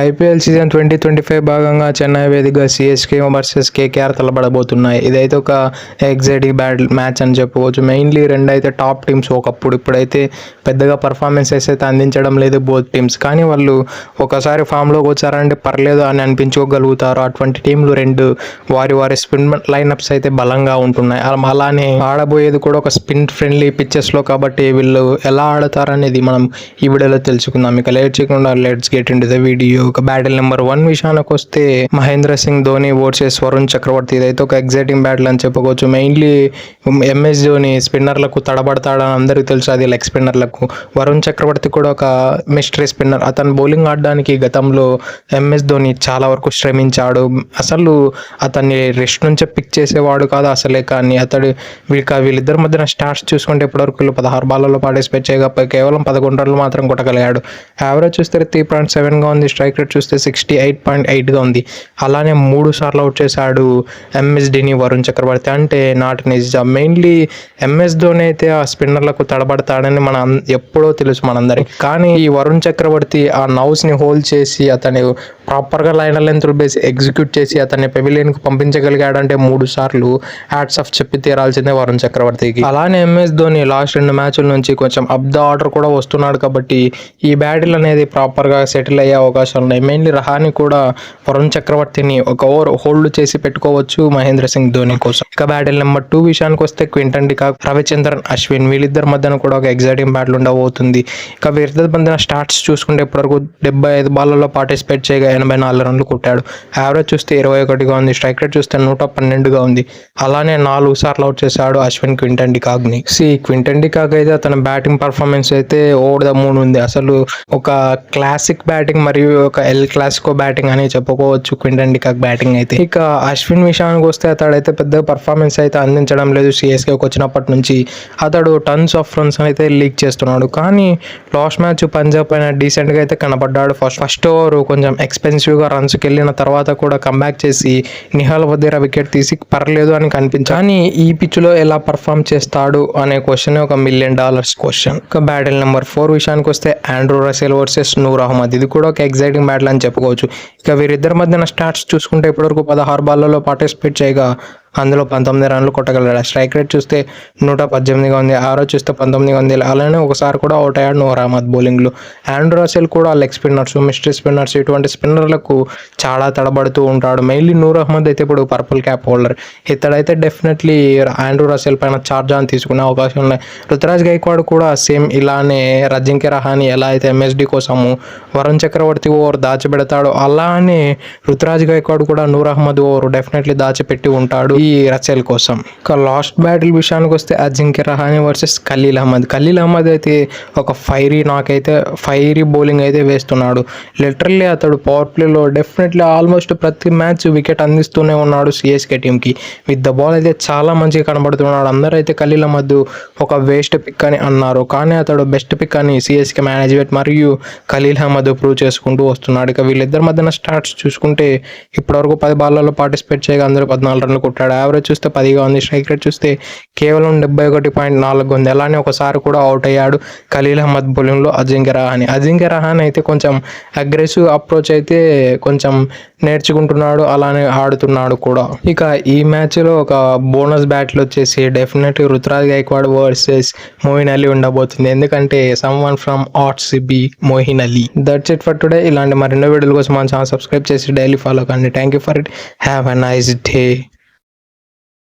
IPL season 2025 భాగంగా చెన్నై వేదికగా CSK versus KKR తలపడబోతున్నాయి. ఇదైతే ఒక ఎగ్జైటింగ్ బ్యాటిల్ మ్యాచ్ అని చెప్పుకోవచ్చు. మెయిన్లీ రెండు అయితే టాప్ టీమ్స్ ఒకప్పుడు, ఇప్పుడైతే పెద్దగా పర్ఫార్మెన్సెస్ అయితే అందించడం లేదు బోత్ టీమ్స్. కానీ వాళ్ళు ఒకసారి ఫామ్లోకి వచ్చారంటే పర్లేదు అని అనిపించుకోగలుగుతారు. అటువంటి టీంలు రెండు వారి స్పిన్ లైనప్స్ అయితే బలంగా ఉంటున్నాయి. అలానే ఆడబోయేది కూడా ఒక స్పిన్ ఫ్రెండ్లీ పిచ్చెస్లో కాబట్టి వీళ్ళు ఎలా ఆడతారనేది మనం ఈ వీడియోలో తెలుసుకుందాం. ఇక లేట్ చేయకుండా let's get into the video. ఒక బ్యాటిల్ నెంబర్ 1 విషయానికి వస్తే మహేంద్ర సింగ్ ధోని వర్సెస్ వరుణ్ చక్రవర్తి. ఇదైతే ఒక ఎగ్జైటింగ్ బ్యాటిల్ అని చెప్పుకోవచ్చు. మెయిన్లీ ఎంఎస్ ధోని స్పిన్నర్లకు తడబడతాడని అందరికీ తెలుసు, అది లెగ్ స్పిన్నర్లకు. వరుణ్ చక్రవర్తి కూడా ఒక మిస్టరీ స్పిన్నర్. అతను బౌలింగ్ ఆడడానికి గతంలో ఎంఎస్ ధోని చాలా వరకు శ్రమించాడు. అసలు అతన్ని రెస్ట్ నుంచే పిక్ చేసేవాడు కాదు అసలే. కానీ వీళ్ళిద్దరి మధ్యన స్టాట్స్ చూసుకుంటే ఇప్పటివరకు 16 బాల్లో పార్టిసిపేట్ చేయగా కేవలం 11 రన్లు మాత్రం కొట్టగలిగాడు. యావరేజ్ చూస్తే 3.7గా ఉంది. స్ట్రైక్ రేట్ చూస్తే 68.8గా ఉంది. అలానే 3 సార్లు అవుట్ చేశాడు ఎంఎస్డిని వరుణ్ చక్రవర్తి. అంటే నాట్ నిజం. మెయిన్లీ ఎంఎస్ ధోని అయితే ఆ స్పిన్నర్లకు తడబడతాడని మనం ఎప్పుడో తెలుసు మనందరికి. కానీ ఈ వరుణ్ చక్రవర్తి ఆ నౌస్ని హోల్డ్ చేసి అతని ప్రాపర్గా లైనర్ లెంత్లు బేసి ఎగ్జిక్యూట్ చేసి అతన్ని పెవిలియన్కు పంపించగలిగాడంటే 3 సార్లు హ్యాట్స్ ఆఫ్ చెప్పి తీరాల్సిందే వరుణ్ చక్రవర్తికి. అలానే ఎంఎస్ ధోని లాస్ట్ 2 మ్యాచ్ల నుంచి కొంచెం అప్ ద ఆర్డర్ కూడా వస్తున్నాడు కాబట్టి ఈ బ్యాటిల్ అనేది ప్రాపర్గా సెటిల్ అయ్యే అవకాశాలు ఉన్నాయి. మెయిన్లీ రహాని కూడా వరుణ్ చక్రవర్తిని ఒక ఓవర్ హోల్డ్ చేసి పెట్టుకోవచ్చు మహేంద్ర సింగ్ ధోని కోసం. ఇక బ్యాటిల్ నెంబర్ 2 విషయానికి వస్తే క్వింటన్ డికాక్, రవిచంద్రన్ అశ్విన్ వీళ్ళిద్దరి మధ్యన కూడా ఒక ఎగ్జైటింగ్ బ్యాటిల్ ఉండబోతుంది. ఇక వీరిద్దరి మధ్యన స్టార్ట్స్ చూసుకుంటే ఇప్పటివరకు 75 బాల్లో పార్టిసిపేట్ చేయగా 84 రన్లు కొట్టాడు. యావరేజ్ చూస్తే 21గా ఉంది. స్ట్రైక్ రేట్ చూస్తే 112గా ఉంది. అలానే 4 సార్లు అవుట్ చేశాడు అశ్విన్ క్వింటన్ డికాక్ ని. క్వింటన్ డికాక్ అయితే అతని బ్యాటింగ్ పర్ఫార్మెన్స్ అయితే ఓవర్ ద మూన్ ఉంది. అసలు ఒక క్లాసిక్ బ్యాటింగ్ మరియు ఒక ఎల్ క్లాసికో బ్యాటింగ్ అని చెప్పుకోవచ్చు క్వింటన్ డికాక్ బ్యాటింగ్ అయితే. ఇక అశ్విన్ విషయానికి వస్తే అతడైతే పెద్ద పర్ఫార్మెన్స్ అయితే అందించడం లేదు. సిఎస్కేకి వచ్చినప్పటి నుంచి అతడు టన్స్ ఆఫ్ రన్స్ అయితే లీక్ చేస్తున్నాడు. కానీ లాస్ట్ మ్యాచ్ పంజాబ్ పైన డీసెంట్గా అయితే కనపడ్డాడు. ఫస్ట్ ఓవర్ కొంచెం ఎక్స్పెన్సివ్గా రన్స్కి వెళ్ళిన తర్వాత కూడా కంబ్యాక్ చేసి నిహాల్ వద్దేరా వికెట్ తీసి పర్లేదు అని కనిపించాడు. కానీ ఈ పిచ్లో ఎలా పర్ఫామ్ చేస్తాడు అనే క్వశ్చన్ ఒక $1 million క్వశ్చన్. ఇక బ్యాటిల్ నెంబర్ 4 విషయానికి వస్తే Andrew Russell versus Noor Ahmad. ఇది కూడా ఒక ఎగ్జైటింగ్ బ్యాటిల్ అని చెప్పుకోవచ్చు. ఇక వీరిద్దరి మధ్యన స్టాట్స్ చూసుకుంటే ఇప్పటివరకు 16 బాల్లో పార్టిసిపేట్ చేయగా అందులో 19 రన్లు కొట్టగలడు. స్ట్రైక్ రేట్ చూస్తే 118గా ఉంది. యావరేజ్ చూస్తే 19గా ఉంది. అలానే ఒకసారి కూడా అవుట్ అయ్యాడు నూర్ అహ్మద్ బౌలింగ్లో. ఆండ్రూ రసెల్ కూడా లెగ్ స్పిన్నర్స్, మిస్టరీ స్పిన్నర్స్ ఇటువంటి స్పిన్నర్లకు చాలా తడబడుతూ ఉంటాడు. మెయిన్లీ నూర్ అహ్మద్ అయితే ఇప్పుడు పర్పుల్ క్యాప్ హోల్డర్. ఇతడైతే డెఫినెట్లీ ఆండ్రూ రసెల్ పైన చార్జ్ అని తీసుకునే అవకాశం ఉన్నాయి. రుతురాజ్ గైక్వాడ్ కూడా సేమ్ ఇలానే అజింక్య రహానే ఎలా అయితే ఎంఎస్డి కోసము వరుణ్ చక్రవర్తి ఓవర్ దాచిపెడతాడు, అలానే రుతురాజ్ గైక్వాడ్ కూడా నూర్ అహ్మద్ ఓవర్ డెఫినెట్లీ దాచిపెట్టి ఉంటాడు ఈ రసెల్ కోసం. ఇక లాస్ట్ బ్యాటిల్ విషయానికి వస్తే అజింక్య రహానే వర్సెస్ ఖలీల్ అహ్మద్. ఖలీల్ అహ్మద్ అయితే ఒక ఫైరీ బౌలింగ్ అయితే వేస్తున్నాడు. లిటరల్లీ అతడు పవర్ ప్లేలో డెఫినెట్లీ ఆల్మోస్ట్ ప్రతి మ్యాచ్ వికెట్ అందిస్తూనే ఉన్నాడు సిఎస్కే టీంకి. విత్ ద బాల్ అయితే చాలా మంచిగా కనబడుతున్నాడు. అందరూ అయితే ఖలీల్ అహ్మద్ ఒక వేస్ట్ పిక్ అని అన్నారు, కానీ అతడు బెస్ట్ పిక్ అని సిఎస్కే మేనేజ్మెంట్ మరియు ఖలీల్ అహ్మద్ ప్రూవ్ చేసుకుంటూ వస్తున్నాడు. ఇక వీళ్ళిద్దరి మధ్యన స్టార్ట్స్ చూసుకుంటే ఇప్పటివరకు 10 బాల్లో పార్టిసిపేట్ చేయగా అందరూ 14 రన్లు కొట్టాడు. యావరేజ్ చూస్తే 10గా ఉంది. స్ట్రైక్ రేట్ చూస్తే కేవలం 71.4 ఉంది. అలానే ఒకసారి కూడా అవుట్ అయ్యాడు ఖలీల్ అహ్మద్ బౌలింగ్లో అజింక్య రహానే అయితే కొంచెం అగ్రెసివ్ అప్రోచ్ అయితే కొంచెం నేర్చుకుంటున్నాడు, అలానే ఆడుతున్నాడు కూడా. ఇక ఈ మ్యాచ్లో ఒక బోనస్ బ్యాటిల్ వచ్చేసి definitely Ruturaj Gaikwad versus Moeen Ali ఉండబోతుంది. ఎందుకంటే someone from RCB Moeen Ali. That's it for today. ఇలాంటి మరెన్నో వీడియోల కోసం మన ఛానల్ సబ్స్క్రైబ్ చేసి డైలీ ఫాలో కండి. Thank you for it. Have a nice day.